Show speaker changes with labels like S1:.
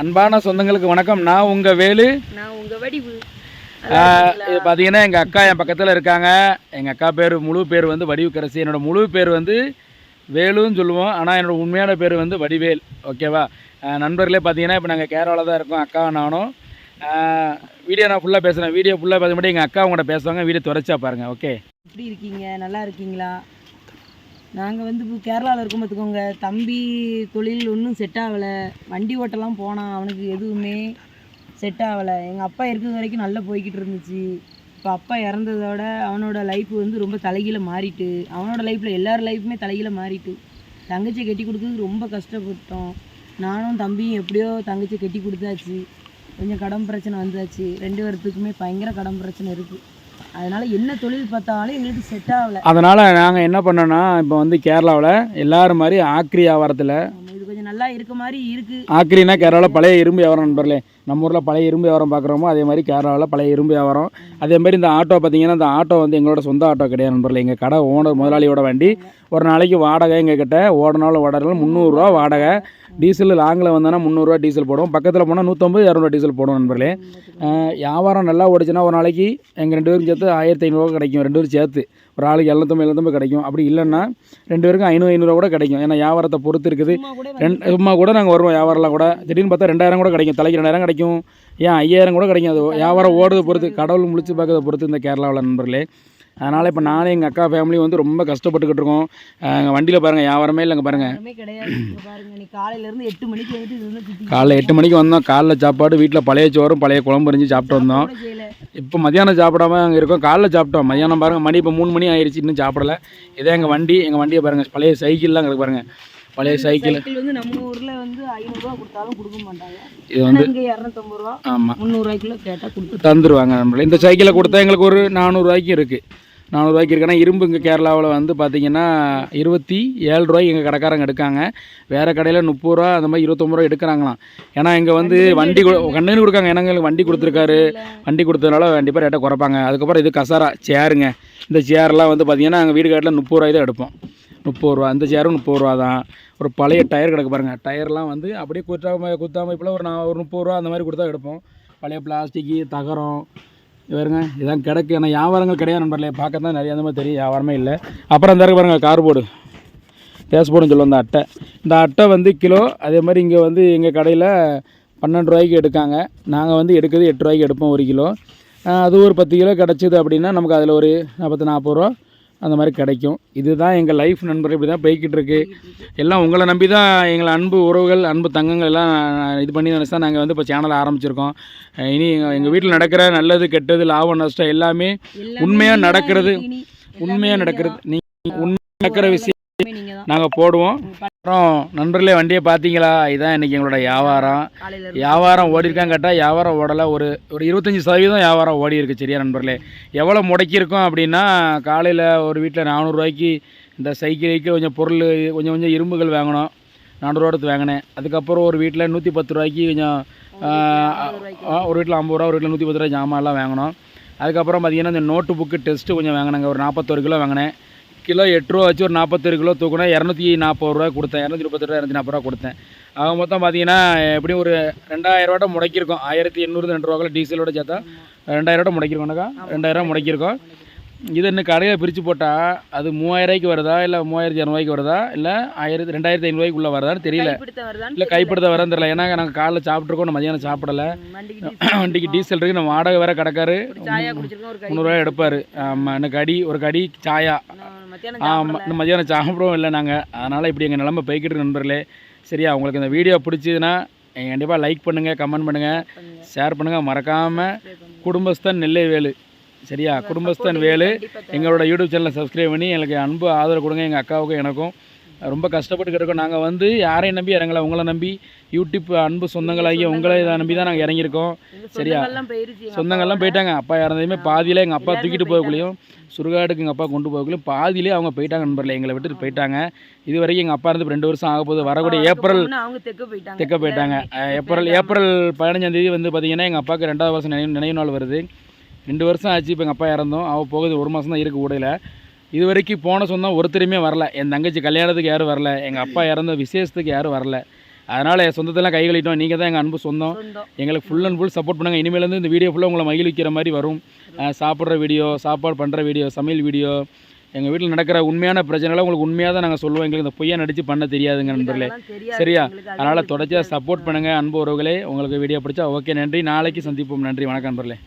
S1: அன்பான சொந்தங்களுக்கு வணக்கம். நான் உங்கள் வேலு.
S2: நான் உங்கள் வடிவு.
S1: இது பார்த்தீங்கன்னா எங்கள் அக்கா என் பக்கத்தில் இருக்காங்க. எங்கள் அக்கா பேர் முழு பேர் வந்து வடிவுக்கரசி. என்னோடய முழு பேர் வந்து வேலுன்னு சொல்லுவோம். ஆனால் என்னோடய உண்மையான பேர் வந்து வடிவேல். ஓகேவா? நண்பர்களே பார்த்தீங்கன்னா இப்போ நாங்கள் கேரளாவில் தான் இருக்கோம், அக்கா நானும். வீடியோ நான் ஃபுல்லாக பேசுகிறேன். வீடியோ ஃபுல்லாக பேச மட்டும் எங்கள் அக்கா உங்கள்கிட்ட பேசுவாங்க. வீடியோ துறைச்சா பாருங்கள். ஓகே,
S2: எப்படி இருக்கீங்க? நல்லா இருக்கீங்களா? நாங்கள் வந்து இப்போ கேரளாவில் இருக்கோம் பார்த்துக்கோங்க. தம்பி தொழில் ஒன்றும் செட் ஆகலை. வண்டி ஓட்டலாம் போனான், அவனுக்கு எதுவுமே செட் ஆகலை. எங்கள் அப்பா இருக்கிற வரைக்கும் நல்லா போய்கிட்டு இருந்துச்சு. இப்போ அப்பா இறந்ததோட அவனோட லைஃப் வந்து ரொம்ப தலைகீழ மாறிட்டு, அவனோட லைஃப்பில் எல்லார் லைஃப்புமே தலைகீழ மாறிட்டு. தங்கச்சியை கட்டி கொடுத்தது ரொம்ப கஷ்டப்பட்டோம். நானும் தம்பியும் எப்படியோ தங்கச்சியை கட்டி கொடுத்தாச்சு. கொஞ்சம் கடன் பிரச்சனை வந்தாச்சு. 2 பேர்த்துக்குமே பயங்கர கடன் பிரச்சனை இருக்குது. அதனால் என்ன தொழில் பார்த்தாலும் எங்களுக்கு செட் ஆகலை.
S1: அதனால் நாங்கள் என்ன பண்ணோன்னா, இப்போ வந்து கேரளாவில் எல்லோரும் மாதிரி ஆக்ரி வியாபாரத்தில்
S2: இது கொஞ்சம் நல்லா இருக்க மாதிரி இருக்குது.
S1: ஆக்ரினா கேரளாவில் பழைய இரும்பு வியாபாரம் நண்பர்களே. நம்ம ஊரில் பழைய இரும்பு வியாபாரம் பார்க்குறோமோ அதே மாதிரி கேரளாவில் பழைய இரும்பு வியாபாரம். அதே மாதிரி இந்த ஆட்டோ பார்த்திங்கன்னா, இந்த ஆட்டோ வந்து எங்களோட சொந்த ஆட்டோ கிடையாது நண்பர்களே. எங்கள் கடை ஓனர் முதலாளியோட வண்டி. ஒரு நாளைக்கு வாடகை எங்ககிட்ட ஓடனாலும் ஓடனாலும் 300 ரூபா வாடகை. டீசல் லாங்கில் வந்தோன்னா 300 ரூபா டீசல் போடுவோம். பக்கத்தில் போனால் 150 200 டீசல் போடுவோம் நண்பர்களே. வியாபாரம் நல்லா ஓடிச்சுன்னா ஒரு நாளைக்கு எங்கள் 2 பேரும் சேர்த்து 1500 கிடைக்கும். 2 பேரும் சேர்த்து ஒரு ஆளுக்கு 750 கிடைக்கும். அப்படி இல்லைன்னா 2 பேருக்கும் 500 கூட கிடைக்கும். ஏன்னா வியாபாரத்தை பொறுத்து இருக்குது. சும்மா கூட நாங்கள் வருவோம். வியாபாரம்லாம் கூட திடீர்னு பார்த்தா 2000 கூட கிடைக்கும். தலைக்கு 2000 கிடைக்கும். ஏன் 5000 கூட கிடைக்கும். அது வியாபாரம் ஓடுறது பொறுத்து, கடவுள் முடிச்சு பார்க்கறத பொறுத்து இந்த கேரளாவில் நண்பர்களே. அதனால் இப்போ நானும் எங்கள் அக்கா ஃபேமிலி வந்து ரொம்ப கஷ்டப்பட்டுக்கிட்டு இருக்கோம். எங்கள் வண்டியில் பாருங்கள் வியாபாரமே இல்லைங்க பாருங்கள். காலைல 8 மணிக்கு வந்தோம். காலைல சாப்பாடு வீட்டில் பழைய சோறும் பழைய குழம்பு இருந்துச்சு, சாப்பிட்டு வந்தோம். இப்போ மதியானம் சாப்பிடாம அங்கே இருக்கோம். காலைல சாப்பிட்டோம். மதியானம் பாருங்கள் மணி இப்போ 3 மணி ஆயிடுச்சு, இன்னும் சாப்பிடலை. இதே எங்கள் வண்டி. எங்கள் வண்டியை பாருங்கள், பழைய சைக்கிள்லாம் இருக்கு பாருங்கள். பழைய சைக்கிள்
S2: வந்து நம்ம ஊரில் வந்து 500 ரூபா கொடுத்தாலும் கொடுக்க மாட்டாங்க.
S1: இது வந்து
S2: 250 ரூபா, ஆமாம் 300 ரூபாய்க்குள்ள கேட்டால் கொடுத்து
S1: தந்துடுவாங்க நம்மள. இந்த சைக்கிளை கொடுத்தா எங்களுக்கு ஒரு 400 ரூபாய்க்கு இருக்குது. 400 ரூபாய்க்கு இருக்குன்னா இரும்பு இங்கே கேரளாவில் வந்து பார்த்திங்கன்னா 27 ரூபாய்க்கு எங்கள் கடைக்காரங்க எடுக்காங்க. வேறு கடையில் 30 ரூபா அந்த மாதிரி 29 ரூபா எடுக்கிறாங்களாம். ஏன்னா இங்கே வந்து வண்டி கண்ணுன்னு கொடுக்காங்க. ஏன்னா எங்களுக்கு வண்டி கொடுத்துருக்காரு. வண்டி கொடுத்ததுனால கண்டிப்பாக ரேட்டை குறைப்பாங்க. அதுக்கப்புறம் இது கசாரா சேருங்க. இந்த சேர்லாம் வந்து பார்த்திங்கன்னா நாங்கள் வீடு காட்டில் 30 ரூபாய் தான் எடுப்போம். 30 ரூபா. இந்த சேரும் 30 ரூபா தான். ஒரு பழைய டயர் கிடக்கு பாருங்கள். டயர்லாம் வந்து அப்படியே குத்தாமல் இப்போலாம் ஒரு 30 ரூபா அந்த மாதிரி கொடுத்தா எடுப்போம். பழைய பிளாஸ்டிக்கு தகரம் பாருங்க, இதான் கிடக்கு. ஏன்னா வியாபாரங்கள் கிடையாது நண்பர்களே. பார்க்க தான் நிறைய அந்த மாதிரி தெரியும், வியாபாரமே இல்லை. அப்புறம் இந்த பாருங்கள் கார்போர்டு பேஸ்போர்டுன்னு சொல்லுவோம். இந்த அட்டை, இந்த அட்டை வந்து கிலோ. அதே மாதிரி இங்கே வந்து எங்கள் கடையில் 12 ரூபாய்க்கு எடுக்காங்க. நாங்கள் வந்து எடுக்கிறது 8 ரூபாய்க்கு எடுப்போம் 1 கிலோ. அது ஒரு 10 கிலோ கிடச்சிது அப்படின்னா நமக்கு அதில் ஒரு 40 ரூபா அந்த மாதிரி கிடைக்கும். இதுதான் எங்கள் லைஃப் நண்பர்கள். இப்படி தான் போய்கிட்டு இருக்கு. எல்லாம் உங்களை நம்பி தான் எங்களை அன்பு உறவுகள், அன்பு தங்கங்கள் எல்லாம் இது பண்ணி நினச்சி தான் நாங்கள் வந்து இப்போ சேனலை ஆரம்பிச்சிருக்கோம். இனி எங்கள் வீட்டில் நடக்கிற நல்லது கெட்டது லாபம் நஷ்டம் எல்லாமே உண்மையாக நடக்கிறது. நீங்கள் உண்மை நடக்கிற விஷயம் நாங்கள் போடுவோம். அப்புறம் நண்பர்களே, வண்டியை பார்த்தீங்களா? இதுதான் இன்றைக்கி எங்களோட வியாபாரம் ஓடிருக்கான்னு கேட்டால் வியாபாரம் ஓடலை. ஒரு 25% வியாபாரம் ஓடி இருக்குது. சரியா நண்பர்களே? எவ்வளோ முடக்கியிருக்கோம் அப்படின்னா, காலையில் ஒரு வீட்டில் 400 ரூபாய்க்கு இந்த சைக்கிளுக்கு கொஞ்சம் பொருள் கொஞ்சம் இரும்புகள் வாங்கினோம். 400 ரூபா எடுத்து வாங்கினேன். அதுக்கப்புறம் ஒரு வீட்டில் 110 ரூபாய்க்கு கொஞ்சம், ஒரு வீட்டில் 50 ரூபா, ஒரு வீட்டில் 110 ரூபாய் ஜாமான்லாம் வாங்கினோம். அதுக்கப்புறம் பார்த்திங்கன்னா இந்த நோட்டு புக்கு டெஸ்ட்டு கொஞ்சம் வாங்கினாங்க. ஒரு 41 கிலோ வாங்கினேன். கிலோ 8 ரூபா வச்சு ஒரு 41 கிலோ தூக்குனா 240 ரூபா கொடுத்தேன். 230 ரூபா 240 ரூபா கொடுத்தேன். அவங்க மொத்தம் பார்த்தீங்கன்னா எப்படியும் ஒரு 2000 ரூபா முடக்கியிருக்கோம். 1800 2 ரூபாய்க்குள்ள டீசலோட சேர்த்தா 2000 ரூபா முடக்கியிருக்கோம்னாக்கா 2000 ரூபா முடக்கியிருக்கோம். இது இன்னும் கடையை பிரித்து போட்டால் அது 3000 ரூபாய்க்கு வருதா, இல்லை 3200 ரூபாய்க்கு வருதா, இல்லை 2500 ரூபாய்க்குள்ளே வருதான்னு தெரியல. இல்லை கைப்படுத்த வரான்னு தெரியல. ஏன்னா நாங்கள் காலைல சாப்பிட்ருக்கோம், மதியானம் சாப்பிடலை. வண்டிக்கு டீசல் இருக்குது. நம்ம வாடகை வேறு கிடக்காரு. 300 ரூபாய் எடுப்பார். ஆமாம், எனக்கு ஒரு கடி சாயா. ஆமாம், இந்த மதியானம் சாப்பிடவும் இல்லை நாங்கள். அதனால் இப்படி எங்கள் நிலமை போய்கிட்டு நண்பர்களே. சரியா? உங்களுக்கு இந்த வீடியோ பிடிச்சதுன்னா கண்டிப்பாக லைக் பண்ணுங்கள், கமெண்ட் பண்ணுங்கள், ஷேர் பண்ணுங்கள். மறக்காமல் குடும்பஸ்தன் நெல்லை வேலு. சரியா? குடும்பஸ்தன் வேலு எங்களோட யூடியூப் சேனலை சப்ஸ்கிரைப் பண்ணி எனக்கு அன்பு ஆதரவு கொடுங்க. எங்கள் அக்காவுக்கும் எனக்கும் ரொம்ப கஷ்டப்பட்டு இருக்கோம். நாங்கள் வந்து யாரையும் நம்பி இறங்கலை, உங்களை நம்பி, யூடியூப் அன்பு சொந்தங்களாகி உங்களை இதை நம்பி தான் நாங்கள் இறங்கியிருக்கோம். சரியா? சொந்தங்கள்லாம் போயிட்டாங்க. அப்பா இறந்ததுமே பாதியிலே எங்கள் அப்பா தூக்கிட்டு போகக்குள்ளையும், சுடுகாடுக்கு எங்கள் அப்பா கொண்டு போகக்குள்ளையும் பாதியிலே அவங்க போயிட்டாங்க நண்பர்களே. எங்களை விட்டுட்டு போயிட்டாங்க. இது வரைக்கும் எங்கள் அப்பா இருந்து 2 வருஷம் ஆக போகுது. வரக்கூடிய ஏப்ரல் தெக்க போயிட்டாங்க. ஏப்ரல் 15ஆம் தேதி வந்து பார்த்திங்கன்னா எங்கள் அப்பாவுக்கு 2வது வருஷம் நினைவு நாள் வருது. 2 வருஷம் ஆச்சு இப்போ எங்கள் அப்பா இறந்தோம். அவள் போகுது 1 மாதம் தான் இருக்குது ஊடையில். இது வரைக்கும் போன சொந்தம் ஒருத்தருமே வரல. என் தங்கச்சி கல்யாணத்துக்கு யாரும் வரல. எங்கள் அப்பா இறந்த விசேஷத்துக்கு யாரும் வரல. அதனால் சொந்தத்தெல்லாம் கை கழிட்டோம். நீங்கள் தான் எங்கள் அன்பு சொந்தம். எங்களுக்கு ஃபுல் அண்ட் ஃபுல் சப்போர்ட் பண்ணுங்கள். இனிமேலேருந்து இந்த வீடியோ ஃபுல்லாக உங்களை மகிழ்விக்கிற மாதிரி வரும். சாப்பிட்ற வீடியோ, சாப்பாடு பண்ணுற வீடியோ, சமையல் வீடியோ, எங்கள் வீட்டில் நடக்கிற உண்மையான பிரச்சனைகளை உங்களுக்கு உண்மையாக தான் நாங்கள் சொல்லுவோம். எங்களுக்கு இந்த பொய்யா நடித்து பண்ண தெரியாதுங்க நண்பர்களே. சரியா? அதனால் தொடர்ச்சியாக சப்போர்ட் பண்ணுங்கள் அன்பு உறவுகளே. உங்களுக்கு வீடியோ பிடிச்சா ஓகே. நன்றி. நாளைக்கு சந்திப்போம். நன்றி. வணக்கம் நண்பர்களே.